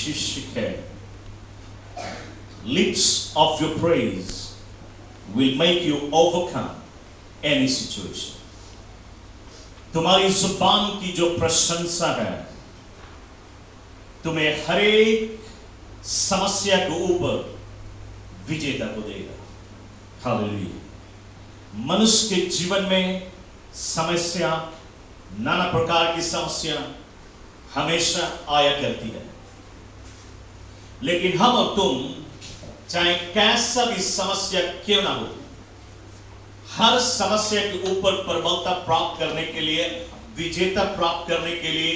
शिष्य है, lips of your praise will make you overcome any situation. तुम्हारी जुबान की जो प्रशंसा है तुम्हें हर एक समस्या के ऊपर विजेता को देगा। हालेलुया। मनुष्य के जीवन में समस्या, नाना प्रकार की समस्या हमेशा आया करती है, लेकिन हम और तुम चाहे कैसा भी समस्या क्यों ना हो, हर समस्या के ऊपर प्रबलता प्राप्त करने के लिए, विजेता प्राप्त करने के लिए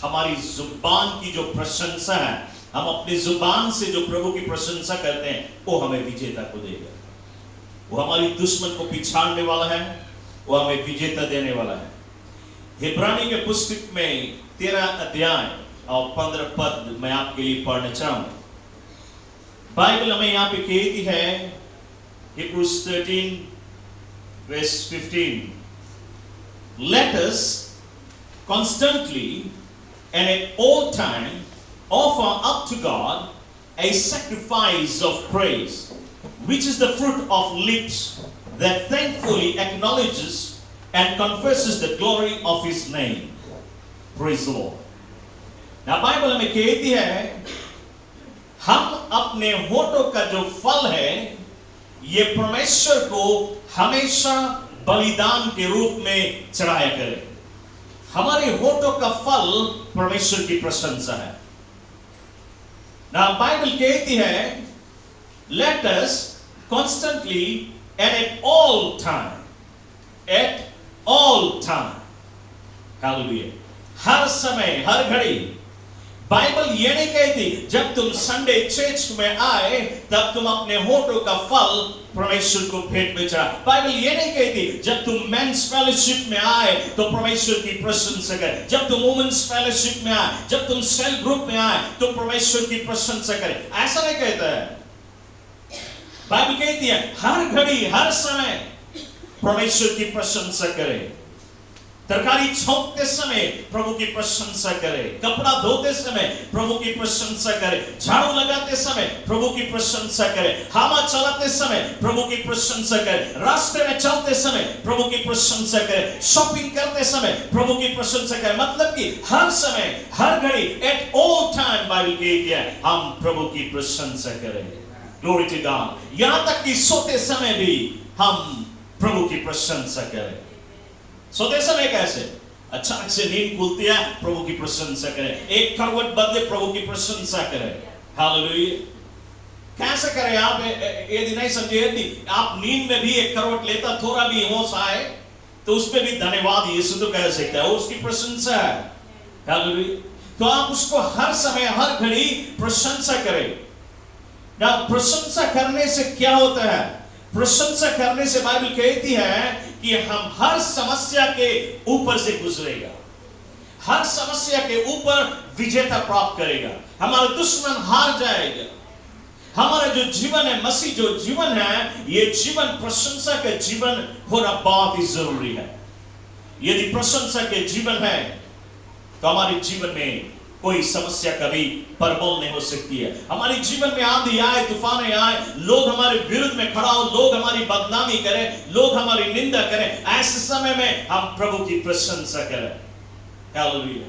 हमारी जुबान की जो प्रशंसा है, हम अपनी जुबान से जो प्रभु की प्रशंसा करते हैं, वो हमें विजेता को देगा। वो हमारी दुश्मन को पिछाड़ने वाला है, वो हमें विजेता देने वाला है। इब्रानी के पुस्तक में 13 अध्याय और 15 पद मैं आपके लिए पढ़ना चाहूंगा। बाइबल हमें यहां पे कहती है, Hebrews 13 verse 15, let us constantly and at all time offer up to God a sacrifice of praise, which is the fruit of lips that thankfully acknowledges and confesses the glory of His name. Praise the Lord. Now Bible हमें कहती है, हम अपने होठों का जो फल है, ये परमेश्वर को हमेशा बलिदान के रूप में चढ़ाया करें। हमारे होठों का फल परमेश्वर की प्रशंसा है। ना बाइबल कहती है, let us constantly and at all time, hallelujah, हर समय, हर घड़ी। बाइबल ये नहीं कहती जब तुम संडे चर्च में आए तब तुम अपने होठों का फल परमेश्वर को भेंट में चढ़ा। बाइबल ये नहीं कहती जब तुम मेंस फेलोशिप में आए तो परमेश्वर की प्रशंसा करें, जब तुम वुमेन्स फेलोशिप में आए, जब तुम सेल ग्रुप में आए तो परमेश्वर की प्रशंसा करें। ऐसा नहीं कहता है। बाइबल कहती है हर घड़ी, हर समय परमेश्वर की प्रशंसा करें। तरकारी छौंकते समय प्रभु की प्रशंसा करें, कपड़ा धोते समय प्रभु की प्रशंसा करें, झाड़ू लगाते समय प्रभु की प्रशंसा करें, हवा चलाते समय प्रभु की प्रशंसा करें, रास्ते में चलते समय प्रभु की प्रशंसा करें, शॉपिंग करते समय प्रभु की प्रशंसा करें। मतलब कि हर समय, हर घड़ी, एट ऑल टाइम बाइबल कहती है हम प्रभु की प्रशंसा करें। Glory to God. यहां तक कि सोते समय भी हम प्रभु की प्रशंसा करें। सोते समय कैसे? अचानक से नींद खुलती है, प्रभु की प्रशंसा करें। एक करवट बदले, प्रभु की प्रशंसा करें। हालेलुया। कैसे करें आप? यदि नहीं समझे, यदि आप नींद में भी एक करवट लेता, थोड़ा भी होश आए तो उस पे भी धन्यवाद यीशु तो कह सकता है, उसकी प्रशंसा है। हालेलुया। तो आप उसको हर समय, हर घड़ी प्रशंसा करें। ना प्रशंसा करने से क्या होता है? प्रशंसा करने से बाइबल कहती है कि हम हर समस्या के ऊपर से गुजरेगा, हर समस्या के ऊपर विजेता प्राप्त करेगा, हमारा दुश्मन हार जाएगा। हमारा जो जीवन है, मसीह जो जीवन है, ये जीवन प्रशंसा का जीवन होना बहुत ही जरूरी है। यदि प्रशंसा के जीवन है तो हमारे जीवन में कोई समस्या कभी प्रबल नहीं हो सकती है। हमारे जीवन में आंधी आए, तूफान आए, लोग हमारे विरुद्ध में खड़ा हो, लोग हमारी बदनामी करें, लोग हमारी निंदा करें, ऐसे समय में हम प्रभु की प्रशंसा करें। हालेलुया।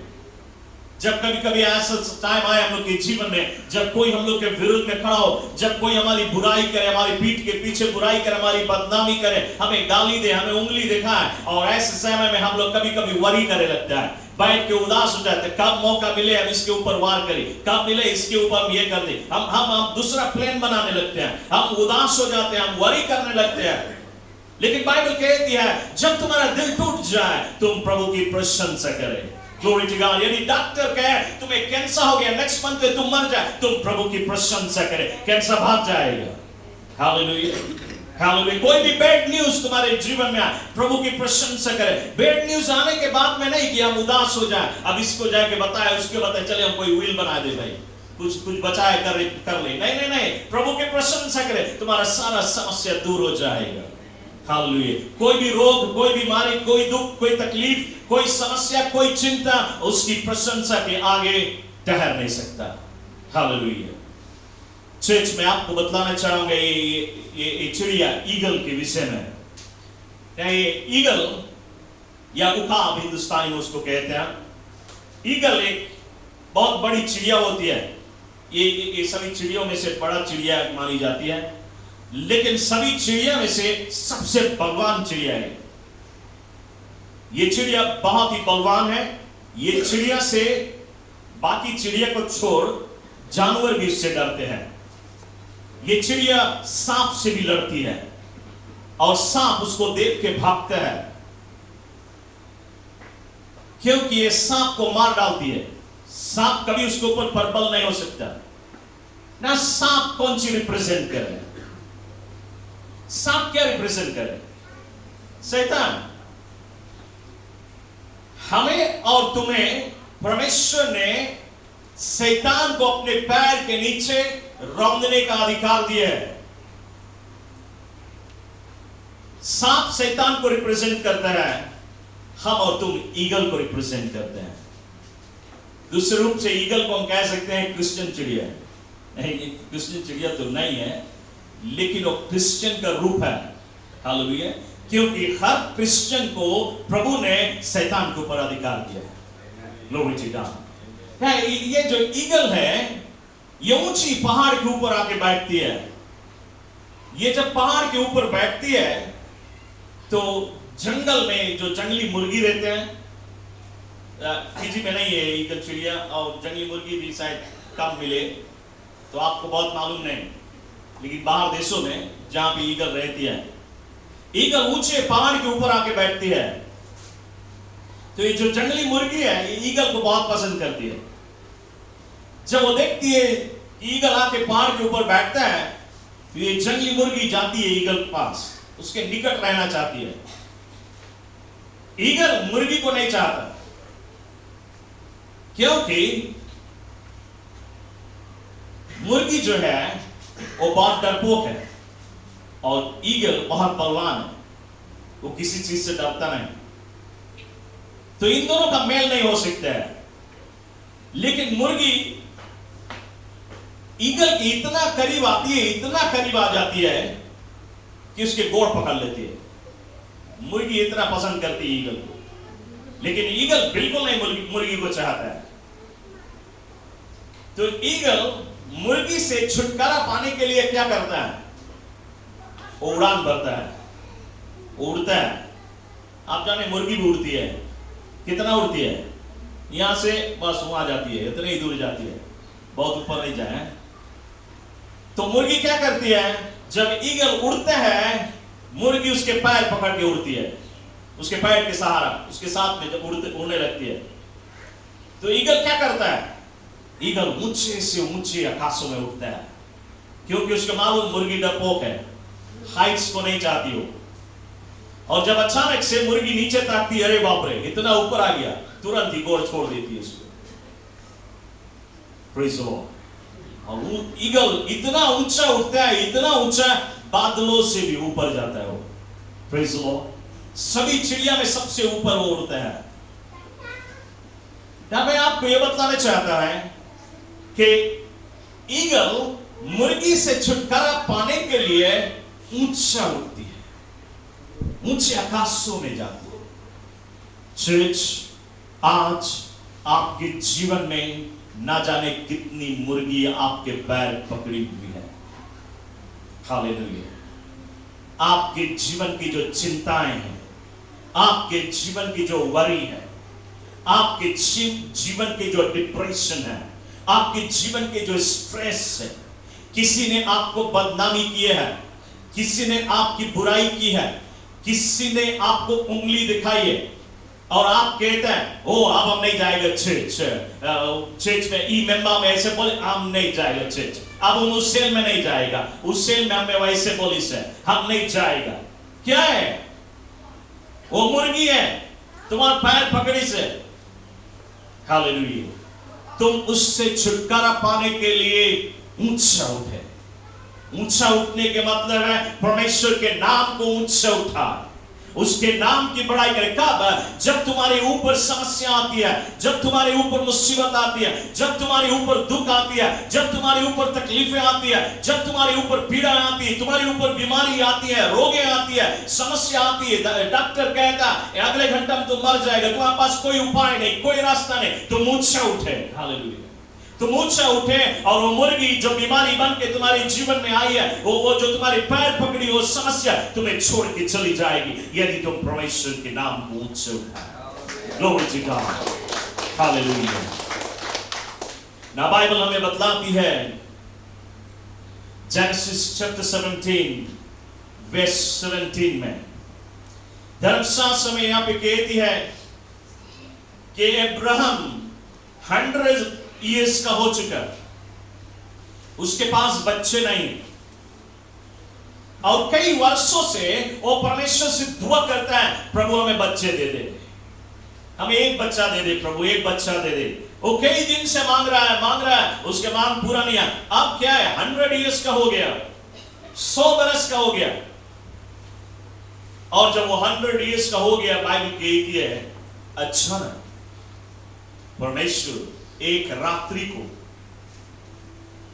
जब कभी कभी ऐसा टाइम आए हम लोग के जीवन में, जब कोई हम लोग के विरुद्ध में खड़ा हो, जब कोई हमारी बुराई करे, हमारी पीठ के पीछे बुराई करे, हमारी बदनामी करे, हमें गाली दे, हमें उंगली दिखाए, और ऐसे समय में हम लोग कभी कभी वरी करे लगता है, बैठ के उदास हो जाते, कब मौका मिले हम इसके ऊपर वार करें, कब मिले इसके ऊपर हम ये कर दे, हम दूसरा प्लान बनाने लगते हैं, हम उदास हो जाते हैं, हम वरी करने लगते हैं। लेकिन बाइबल कहती है जब तुम्हारा दिल टूट जाए तुम प्रभु की प्रशंसा करें। Glory to God. यदि डॉक्टर कहे तुम्हें कैंसर हो गया, नेक्स्ट मंथ में तुम मर जाए, तुम प्रभु की प्रशंसा करें, कैंसर भाग जाएगा। हालेलुया। हालेलुया। कोई भी बैड न्यूज तुम्हारे जीवन में आए, प्रभु की प्रशंसा करें। बैड न्यूज आने के बाद में नहीं कि हम उदास हो जाए, अब इसको जाके बताए, उसको बताए, चले हम कोई विल बना दे भाई, कुछ बचाए कर ले। नहीं, प्रभु की प्रशंसा करें, तुम्हारा सारा समस्या दूर हो जाएगा। हालेलुया। कोई भी रोग, कोई बीमारी, कोई दुख, कोई तकलीफ, कोई समस्या, कोई चिंता उसकी प्रशंसा के आगे ठहर नहीं सकता। हालेलुया। चर्च में आपको बतलाना चाहूंगा ये चिड़िया ईगल के विषय में। ये ईगल या उकाब हिंदुस्तानी में उसको कहते हैं। ईगल एक बहुत बड़ी चिड़िया होती है। ये सभी चिड़ियों में से बड़ा चिड़िया मानी जाती है, लेकिन सभी चिड़िया में से सबसे बलवान चिड़िया है। ये चिड़िया बहुत ही बलवान है। ये चिड़िया से बाकी चिड़िया को छोड़ जानवर भी इससे डरते हैं। ये चिड़िया सांप से भी लड़ती है और सांप उसको देख के भागता है, क्योंकि ये सांप को मार डालती है। सांप कभी उसके ऊपर प्रबल नहीं हो सकता ना। सांप कौन सी रिप्रेजेंट करे? सांप क्या रिप्रेजेंट करे? शैतान। हमें और तुम्हें परमेश्वर ने शैतान को अपने पैर के नीचे रौंदने का अधिकार दिया है। सांप शैतान को रिप्रेजेंट करता है, हम और तुम ईगल को रिप्रेजेंट करते हैं। दूसरे रूप से ईगल को हम कह सकते हैं क्रिश्चियन चिड़िया। नहीं, क्रिश्चियन चिड़िया तो नहीं है, लेकिन वो क्रिश्चियन का रूप है। हालेलुया। क्योंकि हर क्रिश्चियन को प्रभु ने शैतान के ऊपर अधिकार दिया है। Glory to God. ये जो ईगल है, ये ऊंची पहाड़ के ऊपर आके बैठती है। ये जब पहाड़ के ऊपर बैठती है तो जंगल में जो जंगली मुर्गी रहते हैं, फिजी में नहीं है ईगल चिड़िया, और जंगली मुर्गी भी शायद कम मिले तो आपको बहुत मालूम नहीं, लेकिन बाहर देशों में जहां पे ईगल रहती है, ईगल ऊंचे पहाड़ के ऊपर आके बैठती है। तो ये जो जंगली मुर्गी है, ये ईगल को बहुत पसंद करती है। जब वो देखती है ईगल आके पहाड़ के ऊपर बैठता है, तो ये जंगली मुर्गी जाती है ईगल के पास, उसके निकट रहना चाहती है। ईगल मुर्गी को नहीं चाहता, क्योंकि मुर्गी जो है वो बहुत डरपोक है और ईगल बहुत बलवान है, वो किसी चीज से डरता नहीं। तो इन दोनों का मेल नहीं हो सकता है। लेकिन मुर्गी ईगल के इतना करीब आती है, इतना करीब आ जाती है कि उसके गोड़ पकड़ लेती है। मुर्गी इतना पसंद करती है ईगल को, लेकिन ईगल बिल्कुल नहीं मुर्गी को चाहता है। तो ईगल मुर्गी से छुटकारा पाने के लिए क्या करता है? वो उड़ान भरता है, उड़ता है। आप जाने मुर्गी भी उड़ती है। कितना उड़ती है? यहां से बस वहां जाती है, इतनी ही दूर जाती है, बहुत ऊपर नहीं जाए। तो मुर्गी क्या करती है? जब ईगल उड़ता है, मुर्गी उसके पैर पकड़ के उड़ती है, उसके पैर के सहारा, उसके साथ में जब उड़ने लगती है। तो ईगल क्या करता है? ईगल ऊंचे से ऊंचे आकाशों में उठता है, क्योंकि उसके मालूम मुर्गी डरपोक है, हाइट्स को नहीं चाहती हो। और जब अचानक से मुर्गी नीचे ताकती है, अरे बाप रे इतना ऊपर आ गया, तुरंत ही गोड़ छोड़ देती है उसको। Praise the Lord. और ईगल इतना ऊंचा उठता है, इतना ऊंचा, बादलों से भी ऊपर जाता है वो। Praise the Lord. सभी चिड़िया में सबसे ऊपर वो उड़ता है। मैं आपको यह बताना चाहता है कि ईगल मुर्गी से छुटकारा पाने के लिए ऊंचा उड़ती है, ऊंचे आकाशों में जाती है। चर्च, आज आपके जीवन में ना जाने कितनी मुर्गी आपके पैर पकड़ी हुई है। हालेलुया। आपके जीवन की जो चिंताएं हैं, आपके जीवन की जो वरी है, आपके जीवन के जो डिप्रेशन है, आपके जीवन के जो स्ट्रेस है, किसी ने आपको बदनामी की है, किसी ने आपकी बुराई की है, किसी ने आपको उंगली दिखाई है और आप कहते हैं ओ अब हम नहीं जाएगा चर्च में, ई मेंबर में ऐसे बोले हम नहीं जाएगा चर्च, अब हम उस सेल में नहीं जाएगा, उस सेल में हमें वैसे बोली से हम नहीं जाएगा। क्या है? वो मुर्गी है तुम्हारे पैर पकड़ी से। हालेलुया। तुम उससे छुटकारा पाने के लिए ऊंचा उठे। ऊंचा उठने के मतलब है परमेश्वर के नाम को ऊंचा उठा, उसके नाम की बड़ाई करें। कब? जब तुम्हारे ऊपर समस्या आती है, जब तुम्हारे ऊपर मुसीबत आती है, जब तुम्हारे ऊपर दुख आती है, जब तुम्हारे ऊपर तकलीफें आती है, जब तुम्हारे ऊपर पीड़ा आती है, तुम्हारे ऊपर बीमारी आती है, रोगे आती है, समस्या आती है, डॉक्टर कहता है अगले घंटे में तुम मर जाएगा, तुम्हारे पास कोई उपाय नहीं, कोई रास्ता नहीं, तुम ऊंचा उठे। हालेलुया। तुम ऊंचा उठे और वो मुर्गी जो बीमारी बन के तुम्हारे जीवन में आई है, वो जो तुम्हारे पैर पकड़ी, वो समस्या तुम्हें छोड़ के चली जाएगी, यदि तुम परमेश्वर के नाम को ऊंचे उठाए। Glory to God. हालेलुया। ना बाइबल हमें बतलाती है, जेनेसिस चैप्टर 17 वर्स 17 में धर्मशास्त्र में यहां पे कहती है कि अब्राहम 100 ईयर्स का हो चुका, उसके पास बच्चे नहीं, और कई वर्षों से वो परमेश्वर से दुआ करता है, प्रभु हमें बच्चे दे दे, हमें एक बच्चा दे दे, प्रभु एक बच्चा दे दे। वो कई दिन से मांग रहा है, उसके मांग पूरा नहीं है। अब क्या है, 100 ईयर्स का हो गया, 100 बरस का हो गया, और जब वो 100 ईयर्स का हो गया, बाइबल कहती है अचानक परमेश्वर एक रात्रि को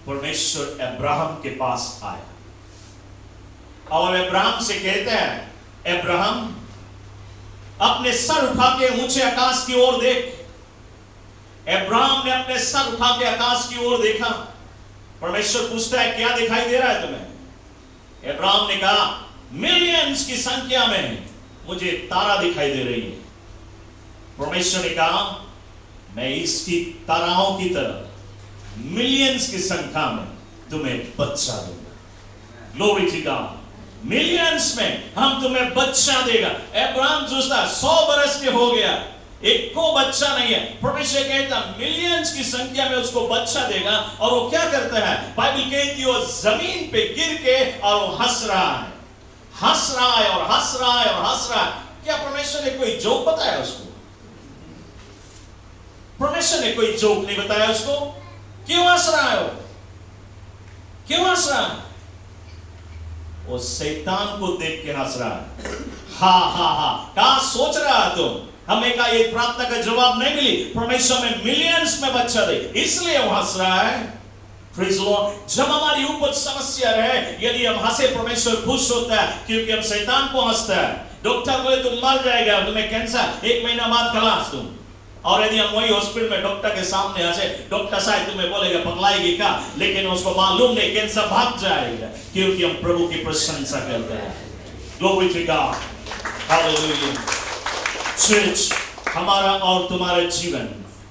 परमेश्वर अब्राहम के पास आया और अब्राहम से कहते हैं, अब्राहम अपने सर उठा के ऊंचे आकाश की ओर देख। अब्राहम ने अपने सर उठा के आकाश की ओर देखा। परमेश्वर पूछता है, क्या दिखाई दे रहा है तुम्हें? अब्राहम ने कहा, मिलियंस की संख्या में मुझे तारा दिखाई दे रही है। परमेश्वर ने कहा, मैं इसकी ताराओं की तरह मिलियंस की संख्या में तुम्हें बच्चा दूंगा। Glory to God. मिलियंस में हम तुम्हें बच्चा देगा। अब्राहम सोचता 100 बरस के हो गया, एक को बच्चा नहीं है। परमेश्वर कहता मिलियंस की संख्या में उसको बच्चा देगा, और वो क्या करता है, बाइबल कहती है वो जमीन पे गिर के और वो हंस रहा है, हंस रहा है और हंस रहा है और हंस रहा है। क्या परमेश्वर ने कोई जोक बताया उसको? परमेश्वर ने कोई जोक नहीं बताया उसको। क्यों हंस रहा है वो? क्यों हंस रहा है? वो शैतान को देख के हंस रहा है। हा हा हा, क्या सोच रहा है तुम? हमें का ये प्रार्थना का जवाब नहीं मिली, परमेश्वर में मिलियंस में बच्चा दे, इसलिए वो हंस रहा है। Praise Lord. जब हमारी ऊपर समस्या रहे, यदि हम हंसे, परमेश्वर खुश होता है, क्योंकि हम शैतान को हंसता है। डॉक्टर बोले तुम मर जाएगा, तुम्हें कैंसर, 1 महीना बाद खलास तुम। और यदि हम वही हॉस्पिटल में डॉक्टर के सामने हंसे, डॉक्टर साहब तुम्हें बोलेगा पगलाएगी क्या, लेकिन उसको मालूम नहीं कैंसर भाग जाएगा, क्योंकि हम प्रभु की प्रशंसा करते हैं। Glory to God. Hallelujah. Church, हमारा और तुम्हारा जीवन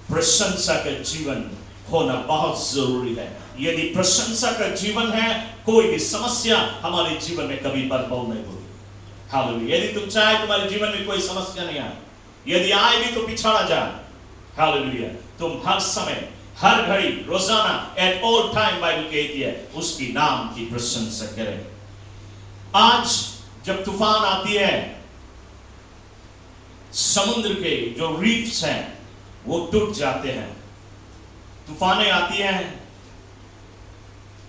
प्रशंसा का जीवन होना बहुत जरूरी है। यदि प्रशंसा का जीवन है, कोई भी समस्या हमारे जीवन में कभी बर्बाद नहीं होगी। हालेलुया। यदि तुम चाहे तुम्हारे जीवन में कोई समस्या नहीं आए, यदि आए भी तो पिछड़ा जाए, हालेलुया, तुम हर समय, हर घड़ी, रोजाना, एट ऑल टाइम, बाइबल कहती है उसकी नाम की प्रशंसा करें। आज जब तूफान आती है, समुद्र के जो रीफ्स हैं वो टूट जाते हैं, तूफानें आती हैं,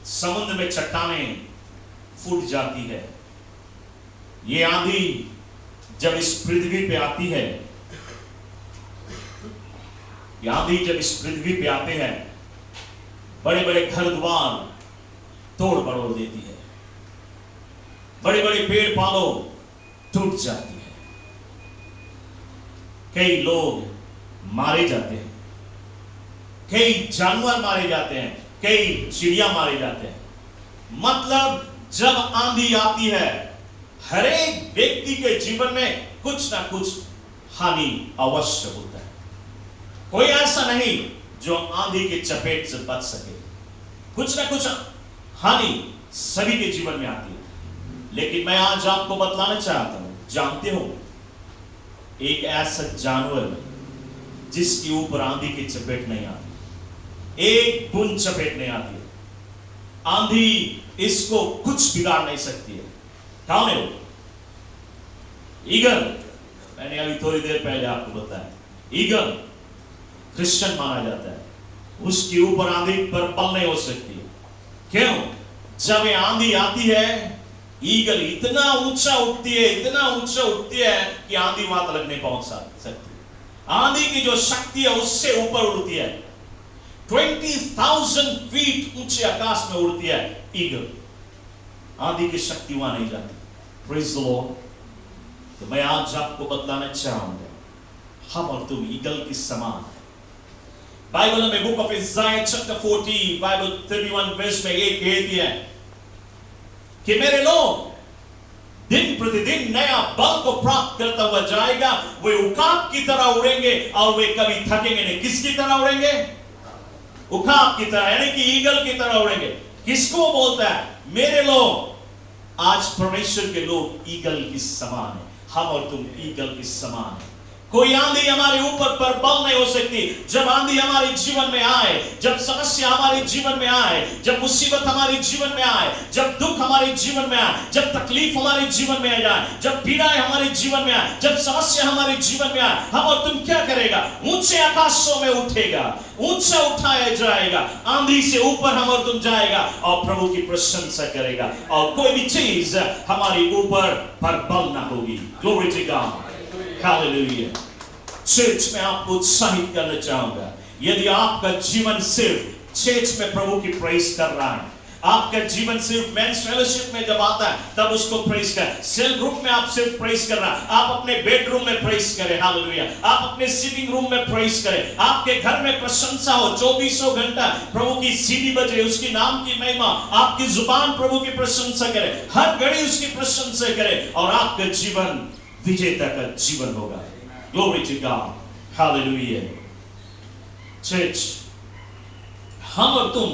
समुद्र में चट्टानें फूट जाती है। ये आंधी जब इस पृथ्वी पे आती है, ये आंधी जब इस पृथ्वी पे आते हैं, बड़े बड़े घर द्वार तोड़ मरोड़ देती है, बड़े बड़े पेड़ पौधों टूट जाती है, कई लोग मारे जाते हैं, कई जानवर मारे जाते हैं, कई चिड़िया मारे जाते हैं। मतलब जब आंधी आती है, हर एक व्यक्ति के जीवन में कुछ ना कुछ हानि अवश्य होता है। कोई ऐसा नहीं जो आंधी के चपेट से बच सके। कुछ ना कुछ हानि सभी के जीवन में आती है। लेकिन मैं आज आपको बतलाना चाहता हूं, जानते हो एक ऐसा जानवर जिसके ऊपर आंधी की चपेट नहीं आती, एक बूंद चपेट नहीं आती, आंधी इसको कुछ बिगाड़ नहीं सकती है। कौन है वो? ईगल। मैंने अभी थोड़ी देर पहले आपको बताया, ईगल क्रिश्चियन माना जाता है, उसके ऊपर आंधी पर बल नहीं हो सकती। क्यों? जब ये आंधी आती है ईगल इतना ऊंचा उठती है, इतना ऊंचा उठती है कि आंधी वहां तक नहीं पहुंच सकती। आंधी की जो शक्ति है उससे ऊपर उड़ती है। 20,000 फीट ऊंचे आकाश में उड़ती है ईगल। आंधी की शक्ति वहां नहीं जाती। Praise the Lord. तो मैं आज आपको बतलाना चाहूंगा, हम और तुम ईगल के समान है। बाइबल में book of Isaiah chapter 40 Bible 31 verse में ये कहती है कि मेरे लोग दिन प्रतिदिन नया बल को प्राप्त करता हुआ जाएगा। वे उकाब की तरह उड़ेंगे और वे कभी थकेंगे नहीं। किसकी तरह उड़ेंगे? उकाब की तरह, यानी कि ईगल की तरह उड़ेंगे। किसको बोलता है? मेरे लोग। आज परमेश्वर के लोग ईगल की समान है। हम और तुम ईगल की समान है। कोई आंधी हमारे ऊपर पर बल नहीं हो सकती। जब आंधी हमारे जीवन में आए, जब समस्या हमारे जीवन में आए, जब मुसीबत हमारे जीवन में आए, जब दुख हमारे जीवन में आए, जब तकलीफ हमारे जीवन में आ जाए, जब पीड़ाएं हमारे जीवन में आए, जब समस्या हमारे जीवन में आए, हम और तुम क्या करेगा? ऊंचे आकाशों में उठेगा, ऊंचा उठाया जाएगा, आंधी से ऊपर हम और तुम जाएगा और प्रभु की प्रशंसा करेगा और कोई भी चीज हमारे ऊपर पर बल ना होगी। Glory to God, hallelujah. Church में आपको उत्साहित करना चाहूंगा, यदि आपका जीवन सिर्फ चर्च में प्रभु की प्रेज कर रहा है, आपका जीवन सिर्फ मेंस फेलोशिप में जब आता है तब उसको प्रेज कर, सेल ग्रुप में आप सिर्फ प्रेज कर रहा, आप अपने बेडरूम में प्रेज करें, हालेलुया, आप अपने सिटिंग रूम में प्रेज करें, आपके घर में प्रशंसा हो, 24 घंटा प्रभु की सीढ़ी बजे, उसकी नाम की महिमा, आपकी जुबान प्रभु की प्रशंसा करे, हर घड़ी उसकी प्रशंसा करे और आपका जीवन विजेता का जीवन होगा। Glory to God, Hallelujah। Church, हम और तुम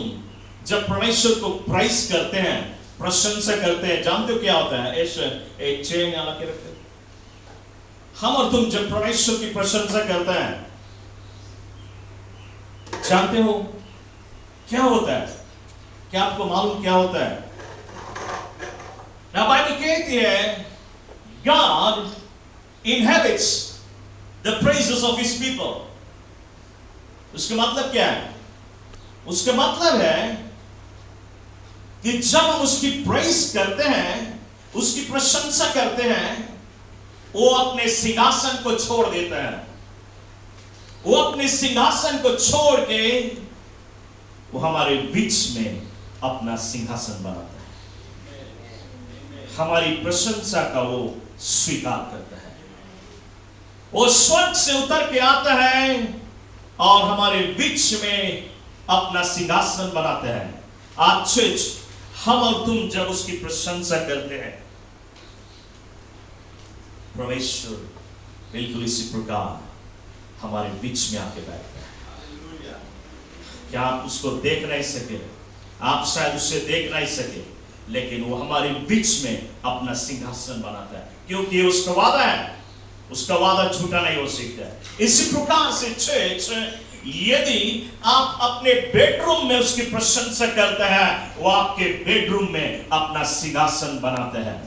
जब परमेश्वर को प्राइस करते हैं, प्रशंसा करते हैं, जानते हो क्या होता है? एक चेन लगा के रखते हैं। हम और तुम जब परमेश्वर की प्रशंसा करते हैं, जानते हो क्या होता है? क्या आपको मालूम क्या होता है? बाइबल कहती है God inhabits the praises of his people। उसका मतलब क्या है? उसका मतलब है कि जब हम उसकी प्रेज करते हैं, उसकी प्रशंसा करते हैं, वो अपने सिंहासन को छोड़ देता है। वो अपने सिंहासन को छोड़ के वो हमारे बीच में अपना सिंहासन बनाता है। हमारी प्रशंसा का वो स्वीकार करता है। वो स्वर्ग से उतर के आता है और हमारे बीच में अपना सिंहासन बनाते हैं। आज चर्च, हम और तुम जब उसकी प्रशंसा करते हैं, परमेश्वर बिल्कुल इसी प्रकार हमारे बीच में आके बैठता है। क्या आप उसको देख नहीं सके? आप शायद उसे देख नहीं सके, लेकिन वो हमारे बीच में अपना सिंहासन बनाता है, क्योंकि ये उसका वादा है। उसका वादा झूठा नहीं हो सकता है। इसी प्रकार से चर्च, यदि आप अपने बेडरूम में उसकी प्रशंसा करते हैं, वो आपके बेडरूम में अपना सिंहासन बनाते हैं।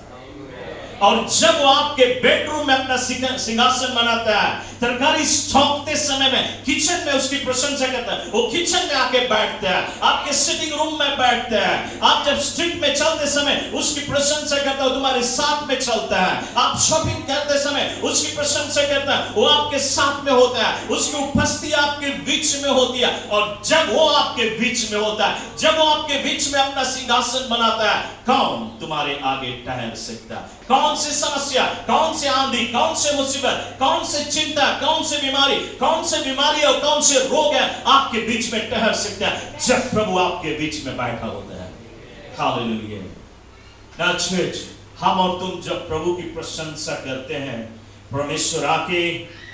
और जब वो आपके बेडरूम में अपना सिंहासन बनाता है, तरकारी छौंकते समय में किचन में उसकी प्रशंसा करता है, वो किचन में आके बैठता है, आपके सिटिंग रूम में बैठता है। आप जब स्ट्रीट में चलते समय उसकी प्रशंसा करता है, तुम्हारे साथ में चलता है। आप शॉपिंग करते समय उसकी प्रशंसा करता है, वो आपके साथ में होता है, उसकी उपस्थिति आपके बीच में होती है। और जब वो आपके बीच में होता है, जब वो आपके बीच में अपना सिंहासन बनाता है, कौन तुम्हारे आगे ठहर सकता है? कौन सी समस्या, कौन सी आंधी, कौन से मुसीबत, कौन से चिंता, कौन से बीमारी और कौन से रोग है आपके बीच में ठहर सकता है जब प्रभु आपके बीच में बैठा होता है। हालेलुया। ना चर्च, हम और तुम जब प्रभु की प्रशंसा करते हैं, परमेश्वर आके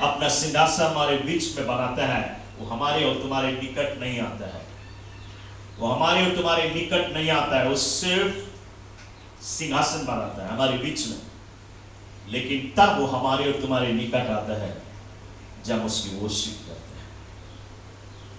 अपना सिंहासन हमारे बीच में बनाता है। वो हमारे और तुम्हारे निकट नहीं आता है, वो हमारे और तुम्हारे निकट नहीं आता है, वो सिर्फ सिंहासन बनाता है हमारे बीच में। लेकिन तब वो हमारे और तुम्हारे निकट आता है जब उसकी वर्शिप करते हैं,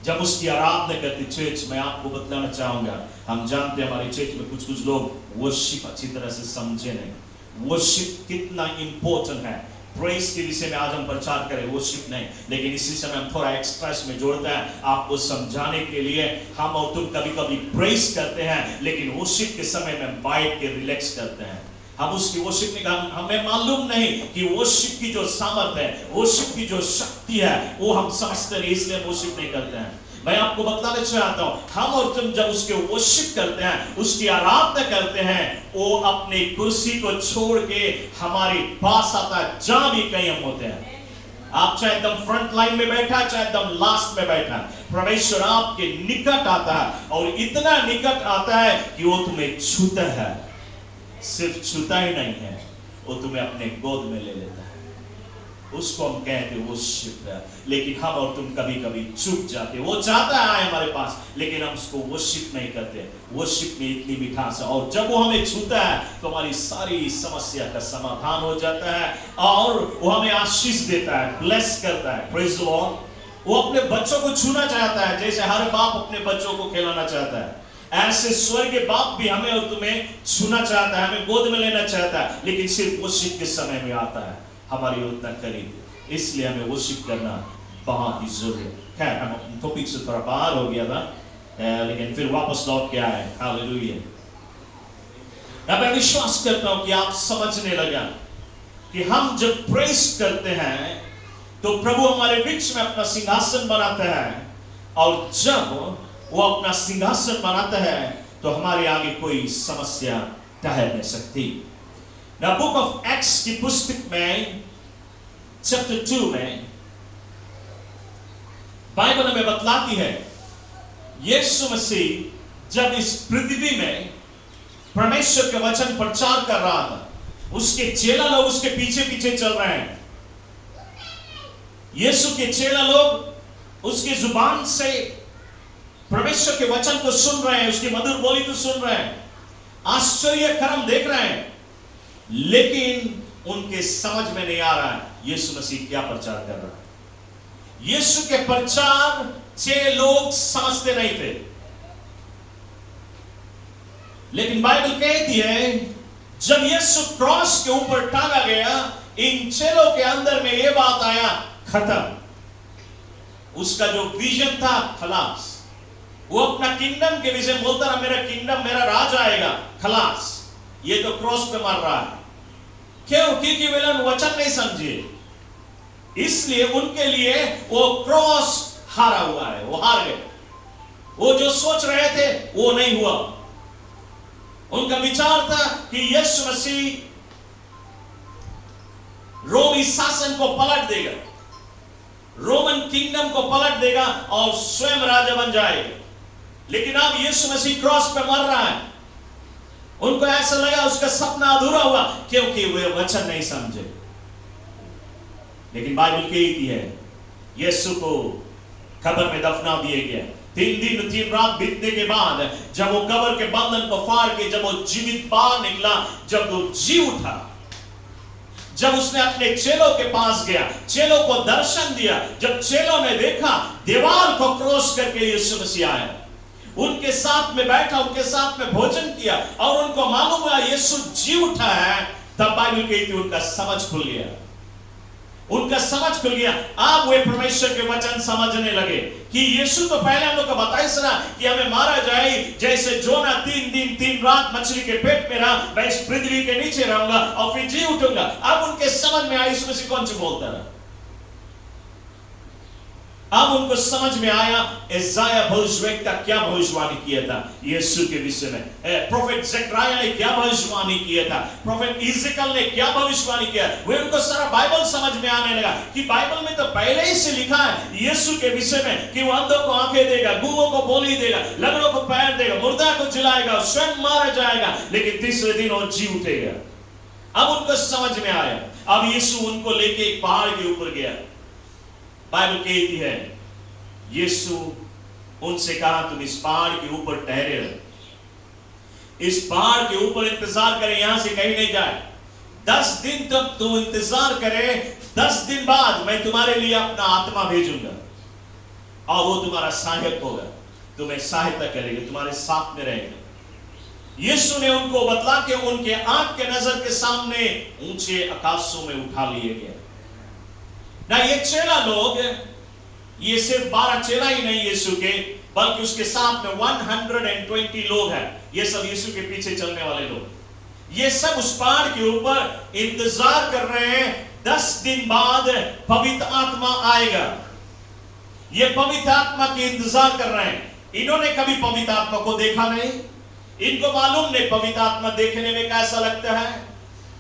जब उसकी आराधना करते। चर्च, मैं आपको बतलाना चाहूंगा, हम जानते हैं हमारे चर्च में कुछ लोग वर्शिप अच्छी तरह से समझे नहीं। वर्शिप कितना इंपॉर्टेंट है, प्रेज के विषय में आज हम प्रचार करें, वर्शिप नहीं, लेकिन इसी समय हम थोड़ा एक्स्ट्रा में जोड़ते हैं आपको समझाने के लिए। हम और तुम कभी कभी प्रेज करते हैं, लेकिन वर्शिप के समय में बैठ के रिलैक्स करते हैं। हम उसकी वर्शिप नहीं कर, हमें मालूम नहीं कि वर्शिप की जो सामर्थ है, वर्शिप की जो शक्ति है, वो हम समझते नहीं, इसलिए वर्शिप नहीं करते हैं। मैं आपको बताना चाहता हूं, हम और तुम जब उसके वर्शिप करते हैं, उसकी आराधना करते हैं, वो अपनी कुर्सी को छोड़ के हमारे पास आता है, जहां भी कहीं हम होते हैं। आप चाहे एकदम फ्रंट लाइन में बैठा, चाहे एकदम लास्ट में बैठा, परमेश्वर आपके निकट आता है, और इतना निकट आता है कि वो तुम्हें छूता है। सिर्फ छूता ही नहीं है, वो तुम्हें अपने गोद में ले लेता है। उसको हम कहते हैं वर्शिप है। लेकिन हम और तुम कभी कभी चूक जाते, वो चाहता है हमारे पास, लेकिन हम उसको वर्शिप नहीं करते। वर्शिप में इतनी मिठास है, और जब वो हमें छूता है तो हमारी सारी समस्या का समाधान हो जाता है, और वो हमें आशीष देता है, ब्लेस करता है। Praise the Lord. वो अपने बच्चों को छूना चाहता है, जैसे हर बाप अपने बच्चों को खिलाना चाहता है, ऐसे स्वर्ग के बाप भी हमें और तुम्हें छूना चाहता है, हमें गोद में लेना चाहता है, लेकिन सिर्फ वर्शिप के समय में आता है हमारी उतना करीब। इसलिए हमें वर्शिप करना बहुत ही जरूरी है। खैर, हम टॉपिक से थोड़ा बाहर हो गया था, लेकिन फिर वापस लौट के आए। हालेलुया। मैं विश्वास करता हूं कि आप समझने लगा कि हम जब प्रेस करते हैं तो प्रभु हमारे बीच में अपना सिंहासन बनाता है, और जब वो अपना सिंहासन बनाता है तो हमारे आगे कोई समस्या ठहर नहीं सकती। द बुक ऑफ एक्ट्स की पुस्तक में चैप्टर 2 में बाइबल हमें बतलाती है, यीशु मसीह जब इस पृथ्वी में परमेश्वर के वचन प्रचार कर रहा था, उसके चेला लोग उसके पीछे पीछे चल रहे हैं। यीशु के चेला लोग उसकी जुबान से परमेश्वर के वचन को सुन रहे हैं, उसकी मधुर बोली को सुन रहे हैं, आश्चर्य कर्म देख रहे हैं, लेकिन उनके समझ में नहीं आ रहा है यीशु मसीह क्या प्रचार कर रहा है। यीशु के प्रचार से लोग समझते नहीं थे, लेकिन बाइबल कहती है जब यीशु क्रॉस के ऊपर टांगा गया, इन चेलों के अंदर में यह बात आया, खत्म। उसका जो विजन था खलास, वो अपना किंगडम के विषय बोलता रहा, मेरा किंगडम, मेरा राज आएगा, खलास। ये तो क्रॉस पे मर रहा है। क्यों? क्योंकि वे लोग वचन नहीं समझे, इसलिए उनके लिए वो क्रॉस हारा हुआ है, वो हार गए। वो जो सोच रहे थे वो नहीं हुआ। उनका विचार था कि यीशु मसीह रोमी शासन को पलट देगा, रोमन किंगडम को पलट देगा और स्वयं राजा बन जाएगा। लेकिन अब यीशु मसीह क्रॉस पे मर रहा है। उनको ऐसा लगा उसका सपना अधूरा हुआ, क्योंकि वे वचन नहीं समझे। लेकिन बाइबल कहती है यीशु को कब्र में दफना दिया गया। 3 दिन 3 रात बीतने के बाद जब वो कब्र के बंधन को फाड़ के जब वो जीवित बाहर निकला, जब वो जी उठा, जब उसने अपने चेलों के पास गया, चेलों को दर्शन दिया, जब चेलों ने देखा दीवार को क्रॉस करके यीशु मसीह आया, उनके साथ में बैठा, उनके साथ में भोजन किया, और उनको मालूम हुआ यीशु जी उठा है, तब बाइबल कहती है उनका समझ खुल गया। उनका समझ खुल गया। अब वे परमेश्वर के वचन समझने लगे कि यीशु तो पहले हम लोग को बताई सना कि हमें मारा जाए, जैसे जोना 3 दिन 3 रात मछली के पेट में रहा, मैं इस पृथ्वी के नीचे रहूंगा और फिर जी उठूंगा। अब उनके समझ में आया यीशु मसीह कौन सी बोलता रहा। अब उनको समझ में आया यशायाह भविष्यवक्ता क्या भविष्यवाणी किया था यीशु के विषय में। प्रोफेट ज़करिया ने क्या भविष्यवाणी किया था, प्रोफेट इज़ेकियल ने क्या भविष्यवाणी किया। वे उनको सारा बाइबल समझ में आने लगा कि बाइबल में तो पहले ही से लिखा है यीशु के विषय में कि वो अंधों को आंखें देगा, गूंगों को बोली देगा, लंगड़ों को पैर देगा, मुर्दा को जिलाएगा, स्वयं मारा जाएगा, लेकिन तीसरे दिन वो जी उठेगा। अब उनको समझ में आया। अब यीशु उनको लेके एक पहाड़ के ऊपर गया। बाइबल कहती है यीशु उनसे कहा तुम इस पहाड़ के ऊपर ठहरे रहो, इस पहाड़ के ऊपर इंतजार करें, यहां से कहीं नहीं जाए। 10 दिन तक तुम इंतजार करे, 10 दिन बाद मैं तुम्हारे लिए अपना आत्मा भेजूंगा और वो तुम्हारा सहायक होगा, तुम्हें सहायता करेगा, तुम्हारे साथ में रहेगा। यीशु ने उनको बतला के उनके आंख के नजर के सामने ऊंचे आकाशों में उठा लिए गए। ना ये चेला लोग, ये सिर्फ 12 चेला ही नहीं यीशु के, बल्कि उसके साथ में 120 लोग हैं। ये सब यीशु के पीछे चलने वाले लोग। ये सब उस पहाड़ के ऊपर इंतजार कर रहे हैं 10 दिन बाद पवित्र आत्मा आएगा। ये पवित्र आत्मा के इंतजार कर रहे हैं। इन्होंने कभी पवित्र आत्मा को देखा नहीं, इनको मालूम नहीं पवित्र आत्मा देखने में कैसा लगता है,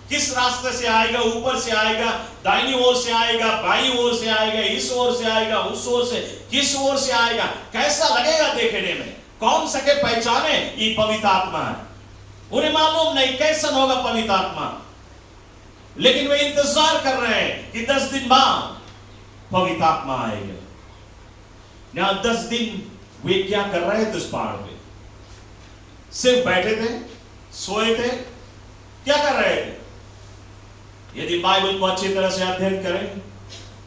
किस रास्ते से आएगा, ऊपर से आएगा, दाहिनी ओर से आएगा, बाईं ओर से आएगा, इस ओर से आएगा, उस ओर से, किस ओर से आएगा, कैसा लगेगा देखने में, कौन सके पहचाने ये पवित्र आत्मा है। उन्हें मालूम नहीं कैसा होगा पवित्र आत्मा, लेकिन वे इंतजार कर रहे हैं कि 10 दिन बाद पवित्र आत्मा आएगा। यहां 10 दिन वे क्या कर रहे थे उस पहाड़ पे? सिर्फ बैठे थे, सोए थे, क्या कर रहे थे? यदि बाइबल को अच्छी तरह से अध्ययन करें,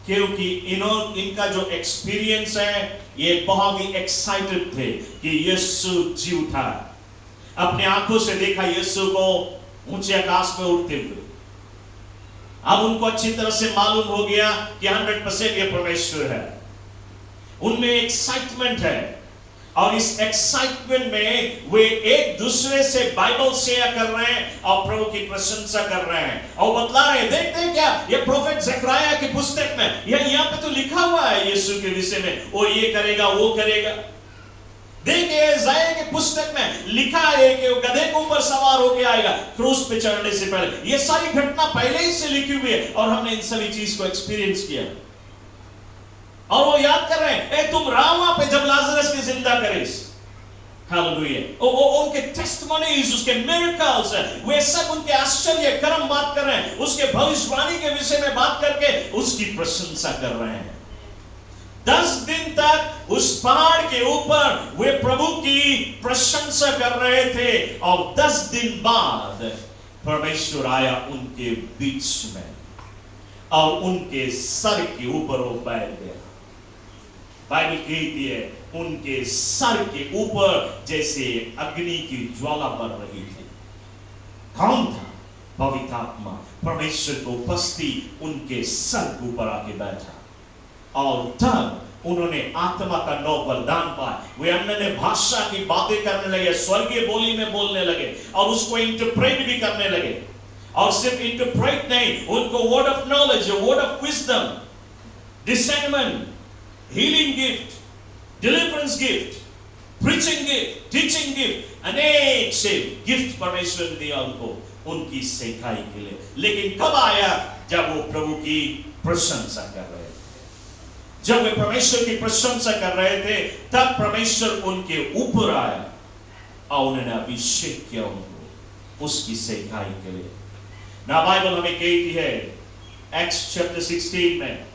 क्योंकि इनका जो एक्सपीरियंस है, ये बहुत ही एक्साइटेड थे कि यीशु जी उठा। अपने आंखों से देखा यीशु को ऊंचे आकाश में उठते हुए। अब उनको अच्छी तरह से मालूम हो गया कि 100% ये परमेश्वर है। उनमें एक्साइटमेंट है, और इस एक्साइटमेंट में वे एक दूसरे से बाइबल शेयर कर रहे हैं और प्रभु की प्रशंसा कर रहे हैं और बतला रहे हैं। देखते हैं क्या, ये प्रोफेट ज़करिया की पुस्तक में यहाँ पे तो लिखा हुआ है यीशु के विषय में, वो ये करेगा, वो करेगा। देखिए यशायाह की पुस्तक में लिखा है कि वो गधे के ऊपर सवार होके आएगा क्रूस पे चढ़ने से पहले। ये सारी घटना पहले ही से लिखी हुई है और हमने इन सभी चीज को एक्सपीरियंस किया। और वो याद कर रहे हैं, तुम रहा वहां पे जब लाजरस की जिंदा करे। हालेलुया। उनके टेस्टिमनीज, उसके मिरेकल्स, वे सब उनके आश्चर्य कर्म बात कर रहे हैं, उसके भविष्यवाणी के विषय में बात करके उसकी प्रशंसा कर रहे हैं। 10 दिन तक उस पहाड़ के ऊपर वे प्रभु की प्रशंसा कर रहे थे और 10 दिन बाद परमेश्वर आया उनके बीच में और उनके सर के ऊपर वो बैठ गया। बाइबल कहती है उनके सर के ऊपर जैसे अग्नि की ज्वाला बढ़ रही थी। कौन था? पवित्र आत्मा, परमेश्वर की उपस्थिति उनके सर के ऊपर आके बैठा और तब उन्होंने आत्मा का नौ वरदान पाए। वे अन्य भाषा की बातें करने लगे, स्वर्गीय बोली में बोलने लगे और उसको इंटरप्रेट भी करने लगे। और सिर्फ इंटरप्रेट नहीं, उनको word of knowledge, word of wisdom, discernment, healing gift, deliverance gift, preaching gift, teaching gift, अनेक से गिफ्ट परमेश्वर ने दिया उनको उनकी सेवकाई के लिए। लेकिन कब आया? जब वो प्रभु की प्रशंसा कर रहे थे। जब वे परमेश्वर की प्रशंसा कर रहे थे तब परमेश्वर उनके ऊपर आया और उन्होंने अभिषेक किया उनको उसकी सेवकाई के लिए। ना बाइबल हमें कहती है एक्ट्स चैप्टर 16 में,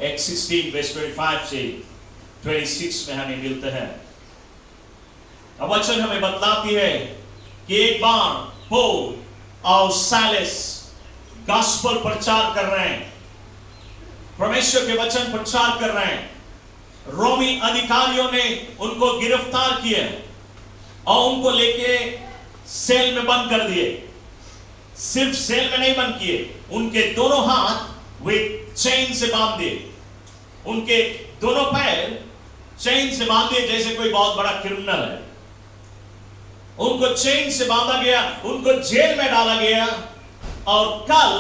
एक्ट 16 वर्स 25 से 26 में हमें मिलता है। वचन हमें बतलाती है कि एक बार पौल और साइलस गॉस्पेल प्रचार कर रहे हैं, परमेश्वर के वचन प्रचार कर रहे हैं। रोमी अधिकारियों ने उनको गिरफ्तार किया और उनको लेके सेल में बंद कर दिए। सिर्फ सेल में नहीं बंद किए, उनके दोनों हाथ वे चेन से बांध दिए, उनके दोनों पैर चेन से बांध दिए जैसे कोई बहुत बड़ा क्रिमिनल है। उनको चेन से बांधा गया, उनको जेल में डाला गया और कल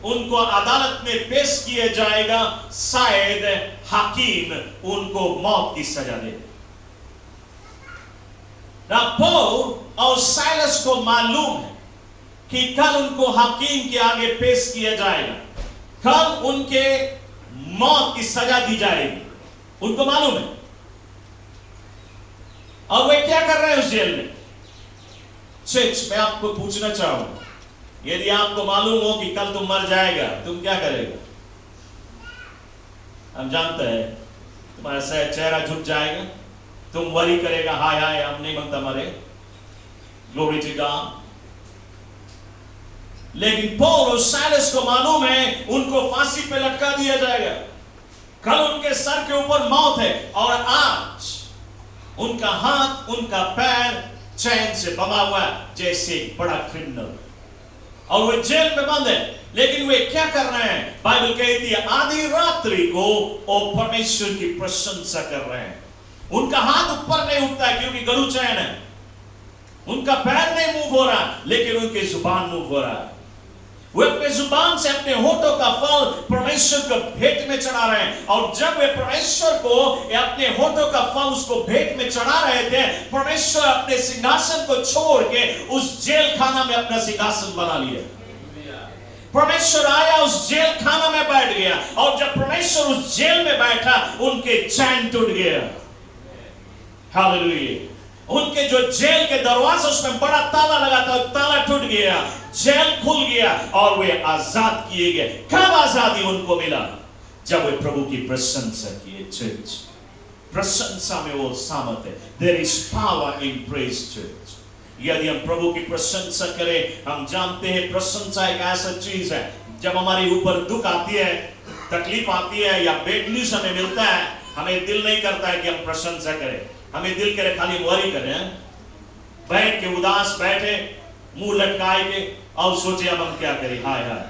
उनको अदालत में पेश किया जाएगा। शायद हाकिम उनको मौत की सजा दे। पौल और साइलस को मालूम है कि कल उनको हाकिम के आगे पेश किया जाएगा, कल उनके मौत की सजा दी जाएगी, उनको मालूम है। और वे क्या कर रहे हैं उस जेल में? चर्च, मैं आपको पूछना चाहूंगा, यदि आपको मालूम हो कि कल तुम मर जाएगा, तुम क्या करेगा? हम जानते हैं तुम्हारा चेहरा झुक जाएगा, तुम वरी करेगा, हाय हाय हम नहीं बनता मरे, ग्लोरी टू गॉड। लेकिन पौल और साइलस को मालूम है उनको फांसी पे लटका दिया जाएगा, कल उनके सर के ऊपर मौत है। और आज उनका हाथ, उनका पैर चैन से बंधा हुआ है जैसे एक बड़ा क्रिमिनल, और वे जेल में बंद है। लेकिन वे क्या कर रहे हैं? बाइबल कहती है आधी रात्रि को वो परमेश्वर की प्रशंसा कर रहे हैं। उनका हाथ ऊपर नहीं उठता है क्योंकि गलू चैन है, उनका पैर नहीं मूव हो रहा, लेकिन उनकी जुबान मूव हो रहा है। वे अपने जुबान से अपने होठों का फल परमेश्वर को भेंट में चढ़ा रहे हैं। और जब वे परमेश्वर को अपने होठों का फल उसको भेंट में चढ़ा रहे थे, परमेश्वर अपने सिंहासन को छोड़ के उस जेल खाना में अपना सिंहासन बना लिया। परमेश्वर आया, उस जेल खाना में बैठ गया, और जब परमेश्वर उस जेल में बैठा, उनके चैन टूट गया। हालेलुया। उनके जो जेल के दरवाजे, उसमें बड़ा ताला लगा था, ताला टूट गया, जेल खुल गया और वे आजाद किए गए। कब आजादी उनको मिला? जब वे प्रभु की प्रशंसा किए। चर्च, प्रशंसा में वो सामर्थ है। There is power in praise church. यदि हम प्रभु की प्रशंसा करें, हम जानते हैं प्रशंसा एक ऐसा चीज है, जब हमारे ऊपर दुख आती है, तकलीफ आती है या बैड न्यूज़ हमें मिलता है, हमें दिल नहीं करता है कि हम प्रशंसा करें। हमें दिल करे खाली वरी करें, बैठ के उदास बैठे, मुंह लटकाए के और सोचे अब हम क्या करें, हाय हाय।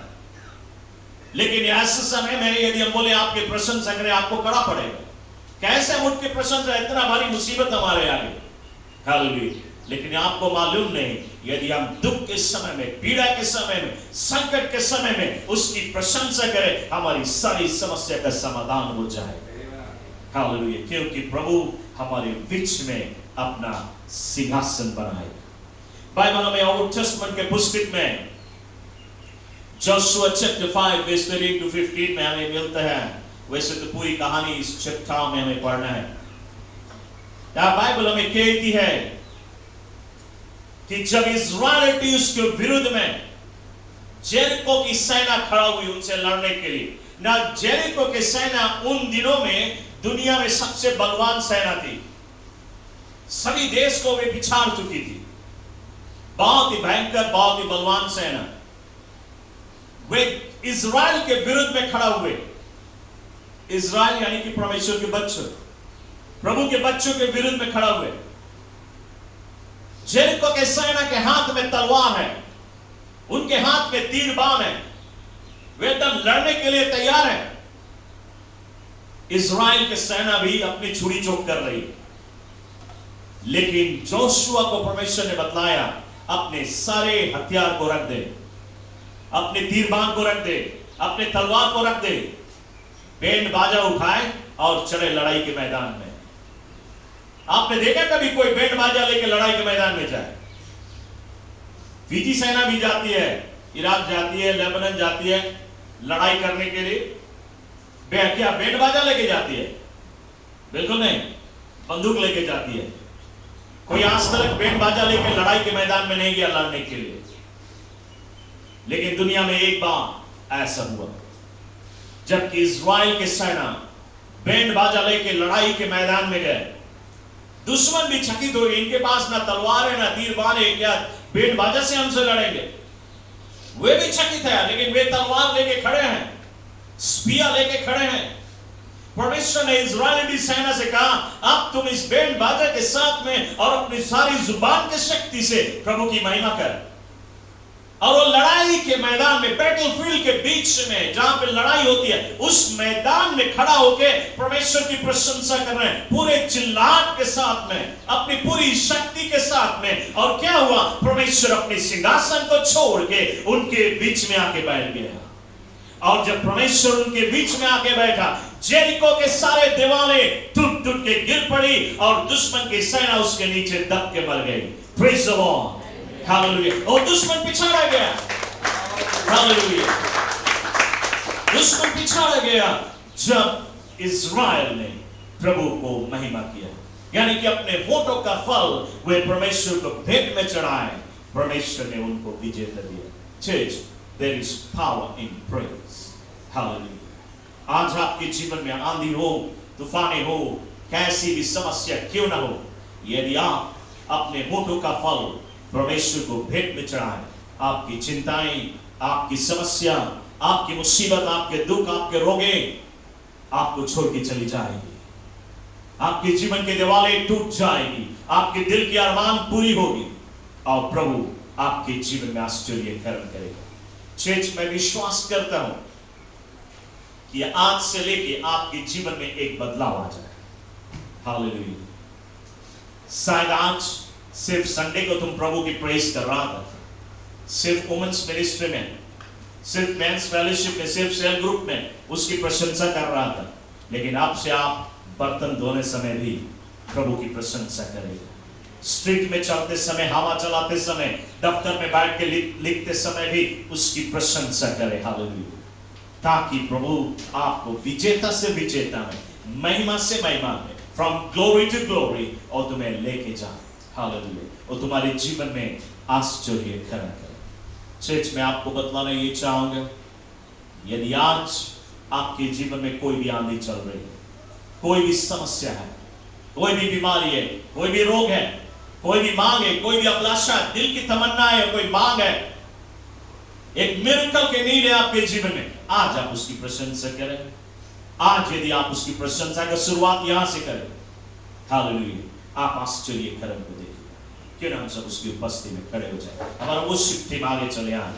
लेकिन ऐसे समय में यदि हम बोले आपकी प्रशंसा करें, आपको कड़ा पड़ेगा। कैसे हम उठ के प्रशंसा, इतना भारी मुसीबत हमारे आगे। हालेलुया। लेकिन आपको मालूम नहीं, यदि हम दुख के समय में, पीड़ा के समय में, संकट के समय में उसकी प्रशंसा करें, हमारी सारी समस्या का समाधान हो जाएगा। हालेलुया। क्योंकि प्रभु हमारे बीच में अपना सिंहासन बनाएगा। बाइबल में ओल्ड टेस्टमेंट के पुस्तक में जोशुआ चैप्टर 5 वर्स 13 to 15 में हमें मिलता है। वैसे तो पूरी कहानी इस चैप्टर में हमें पढ़ना है। बाइबल हमें कहती है कि जब इस्राएली उसके विरुद्ध में जेरिको की सेना खड़ा हुई उनसे लड़ने के लिए। ना जेरिको की सेना उन दिनों में दुनिया में सबसे बलवान सेना थी। सभी देश को वे पिछाड़ चुकी थी। बहुत ही भयंकर, बहुत ही बलवान सेना। वे इज़राइल के विरुद्ध में खड़ा हुए। इज़राइल यानी कि परमेश्वर के बच्चों, प्रभु के बच्चों के विरुद्ध में खड़ा हुए। जेरिको के सेना के हाथ में तलवार है, उनके हाथ में तीर बाण है, वे एकदम लड़ने के लिए तैयार हैं। इज़राइल की सेना भी अपनी छुरी चोक कर रही है। लेकिन जोशुआ को परमेश्वर ने बतलाया, अपने सारे हथियार को रख दे, अपने तीर बाण को रख दे, अपने तलवार को रख दे, बैंड बाजा उठाए और चले लड़ाई के मैदान में। आपने देखा कभी कोई बैंड बाजा लेके लड़ाई के मैदान में जाए? फीजी सेना भी जाती है, इराक जाती है, लेबनान जाती है लड़ाई करने के लिए। क्या बैंड बाजा लेके जाती है? बिल्कुल नहीं, बंदूक लेके जाती है। कोई आज तक बैंड बाजा लेके लड़ाई के मैदान में नहीं गया लड़ने के लिए। लेकिन दुनिया में एक बार ऐसा हुआ, जबकि इज़राइल के सेना बैंड बाजा लेके लड़ाई के मैदान में गए। दुश्मन भी चकित हो गए, इनके पास ना तलवार है ना तीर बाण है, क्या बैंड बाजा से हमसे लड़ेंगे? वे भी चकित है, लेकिन वे तलवार लेके खड़े हैं, स्पिया लेके खड़े हैं। परमेश्वर ने इज़राइली सेना से कहा, अब तुम इस बैंड बाजा के साथ में और अपनी सारी जुबान की शक्ति से प्रभु की महिमा कर। और वो लड़ाई के मैदान में, बैटलफील्ड के बीच में जहां पे लड़ाई होती है, उस मैदान में खड़ा होकर परमेश्वर की प्रशंसा कर रहे हैं, पूरे चिल्लाहट के साथ में, अपनी पूरी शक्ति के साथ में। और क्या हुआ? परमेश्वर अपने सिंहासन को छोड़ के उनके बीच में आके बैठ गया। और जब परमेश्वर उनके बीच में आके बैठा, जेरिको के सारे दीवारें टूट टूट के गिर पड़ी और दुश्मन की सेना उसके नीचे दब के मर गई। Praise the Lord, hallelujah. और दुश्मन पिछाड़ा गया, हालेलुया। दुश्मन पिछाड़ा गया जब इज़राइल ने प्रभु को महिमा किया, यानी कि अपने होठों का फल वे परमेश्वर को भेंट में चढ़ाए। परमेश्वर ने उनको विजेता दिया। Church, there is power in praise. Hallelujah. आज आपके जीवन में आंधी हो, तूफाने हो, कैसी भी समस्या क्यों ना हो, यदि आप अपने होठों का फल परमेश्वर को भेंट में चढ़ाएं, आपकी चिंताएं, आपकी समस्या, आपकी मुसीबत, आपके दुख, आपके रोगे आपको छोड़ के चली जाएगी। आपके जीवन के दीवारें टूट जाएगी, आपके दिल की अरमान पूरी होगी और प्रभु आपके जीवन में आश्चर्य कर्म करेगा। चर्च, मैं विश्वास करता हूं कि आज से लेके आपके जीवन में एक बदलाव आ जाए। हालेलुया। शायद आज सिर्फ संडे को तुम प्रभु की प्रेज कर रहा था, सिर्फ वुमेन्स मिनिस्ट्री में, सिर्फ मेंस फेलोशिप में, सिर्फ सेल ग्रुप में उसकी प्रशंसा कर रहा था, लेकिन अब से आप बर्तन धोने समय भी प्रभु की प्रशंसा करेगा। स्ट्रीट में चलते समय, हवा चलाते समय, दफ्तर में बैठ के लिखते समय भी उसकी प्रशंसा करे। हालेलुया। ताकि प्रभु आपको विजेता से विजेता में, महिमा से महिमा में, फ्रॉम ग्लोरी टू ग्लोरी, और तुम्हें लेके जाए। हालेलुया। और तुम्हारे जीवन में आश्चर्य खड़ा करे। चर्च में आपको बतलाना ये चाहूंगा, यदि आज आपके जीवन में कोई भी आंधी चल रही है, कोई भी समस्या है, कोई भी बीमारी है, कोई भी रोग है, कोई भी मांग है, कोई भी अभिलाषा, दिल की तमन्ना है, कोई मांग है, एक मिरेकल की नीड है आपके जीवन में, आज आप उसकी प्रशंसा करें। आज यदि आप उसकी प्रशंसा का शुरुआत यहां से करें, हालेलुया, आप आश्चर्य कर्म को देखिए। क्यों ना हम सब उसकी उपस्थिति में खड़े हो जाए, हमारा वो टीम आगे चले आए।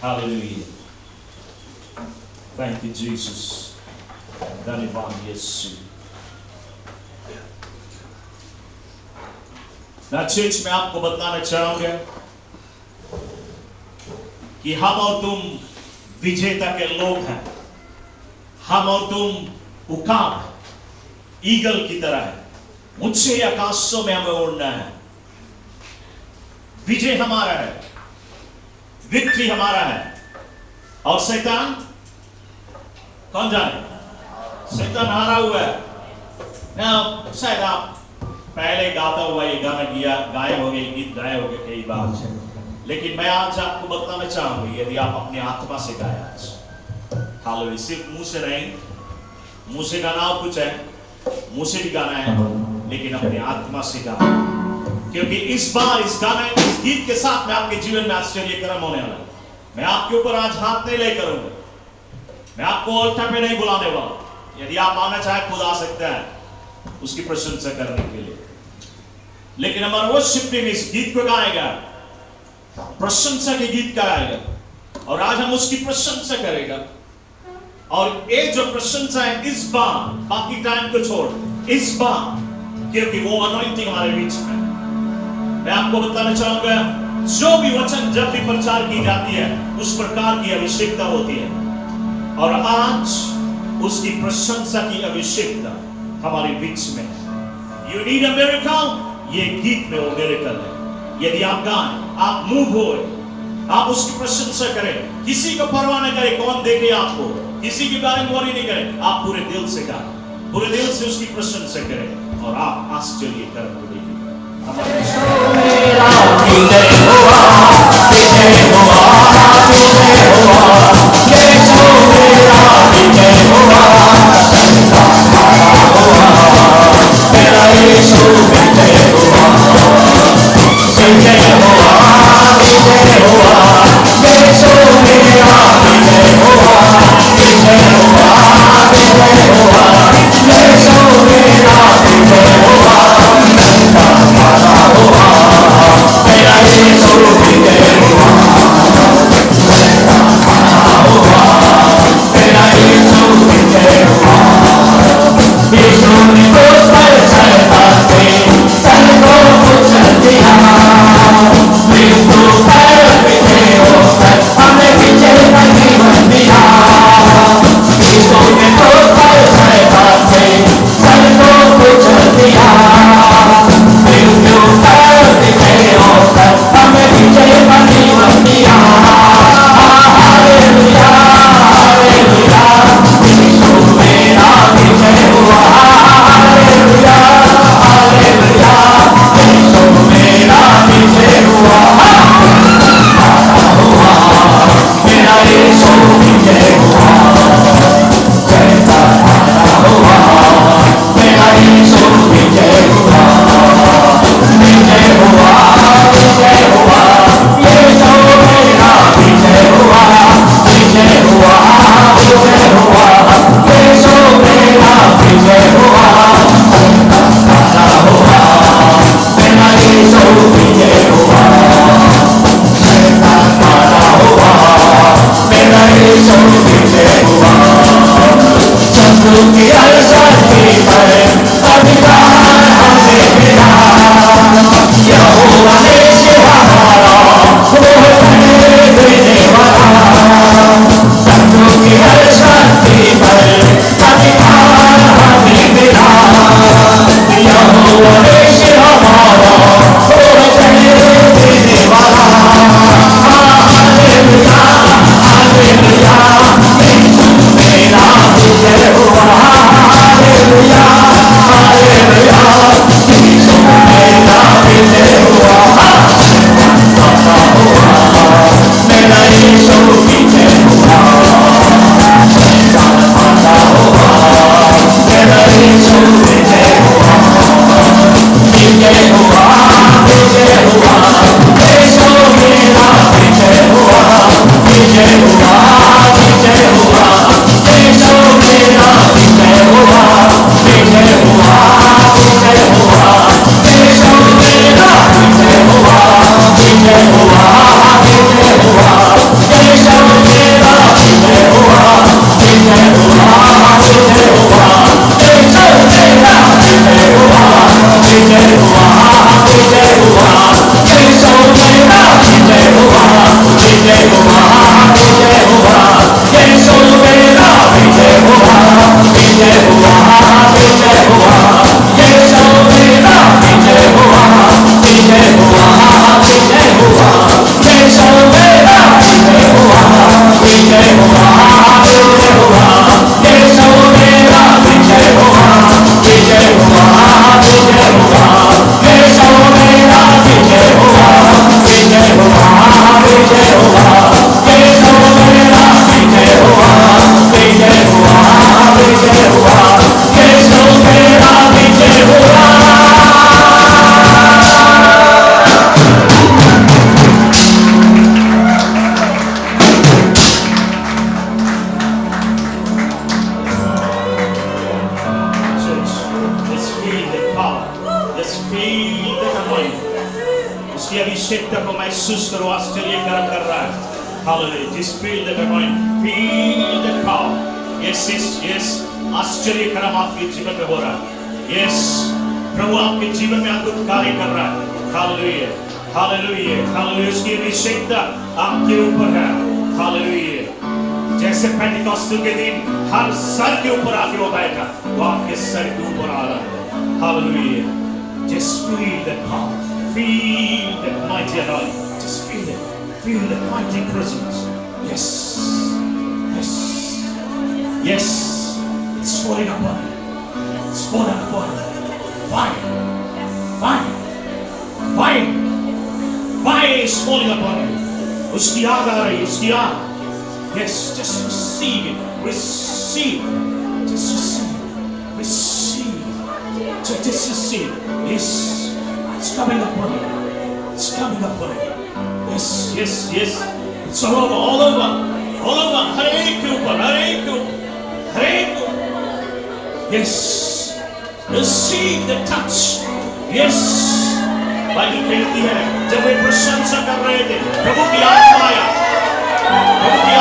हालेलुया। Thank you Jesus. धन्यवाद यीशु। मैं चर्च में आपको बताना चाहूंगा कि हम और तुम विजेता के लोग हैं। हम और तुम उकाब, ईगल की तरह है, ऊंचे आकाशों में हमें उड़ना है। विजय हमारा है, विक्ट्री हमारा है। और शैतान कौन जाने, शैतान हारा हुआ है ना। शायद आप पहले गाता हुआ ये गाना गाए हो गए, गीत गाए हो गए कई बार, लेकिन मैं आज आपको बताना चाहूंगा, यदि आप अपने आत्मा से गाए आज, हालेलुया, सिर्फ मुंह से नहीं, मुंह से गाना और कुछ है, मुंह से भी गाना है, लेकिन अपने आत्मा से गाना, क्योंकि इस बार इस गाना, इस गीत के साथ में आपके जीवन में आश्चर्य कर्म होने वाला है। मैं आपके ऊपर आज हाथ नहीं ले करूंगा, मैं आपको ऑल्टर पे नहीं बुलाने वाला। यदि आप आना चाहे खुद आ सकते हैं उसकी प्रशंसा करने के लिए, लेकिन हमारा वर्शिप टीम इस गीत को गाएगा, प्रशंसा के गीत गाएगा, और आज हम उसकी प्रशंसा करेगा। और एक जो प्रशंसा है इस बार, बाकी टाइम को छोड़ इस बार, क्योंकि वो अनॉइंटिंग हमारे बीच में। मैं आपको बताना चाहूंगा, जो भी वचन जब भी प्रचार की जाती है उस प्रकार की अभिषेकता होती है, और आज उसकी प्रशंसा की अभिषेकता हमारे बीच में। यू नीड अ मिरेकल, ये गीत में वो मिरेकल है। यदि आप गाएं, आप मूव हो, आप उसकी प्रशंसा करें, किसी को परवाह न करें कौन देखे आपको, किसी के बारे में वरी नहीं करें, आप पूरे दिल से गाएं, पूरे दिल से उसकी प्रशंसा करें, और आप आश्चर्य कर्म को देखिए। Yehovah उसकी अभिषेकता को महसूस करो, आश्चर्य कर्म कर रहा है। Hallelujah, just feel that anointing, feel that power. Yes, yes, yes, आश्चर्य कर्म आपके जीवन में हो रहा है। Yes, प्रभु आपके जीवन में अद्भुत कार्य कर रहा है। हालेलुया, हालेलुया, हालेलुया, उसकी अभिषेकता आपके ऊपर है। हालेलुया, जैसे पेंटिकॉस्टल के दिन हर सर के ऊपर आके वो बैठा, वो आपके सर के ऊपर आ रहा है। Hallelujah, just feel that power, feel that mighty anointing, just feel it, feel that mighty presence. Yes, yes, yes, it's falling upon you, it's falling upon you. Fire, fire, fire, fire is falling upon you. उसकी आग आ रही है, उसकी आग। Yes, just receive it, receive it, just receive it, receive it, just receive it. Yes, it's coming upon you, it's coming upon you. Yes, yes, yes, it's all over, all over, all over. हर एक के ऊपर, हर एक के ऊपर, हर एक के ऊपर. Yes, receive the touch. Yes, Bible कहती है जब वे प्रशंसा कर रहे थे, प्रभु की आत्मा आया, प्रभु की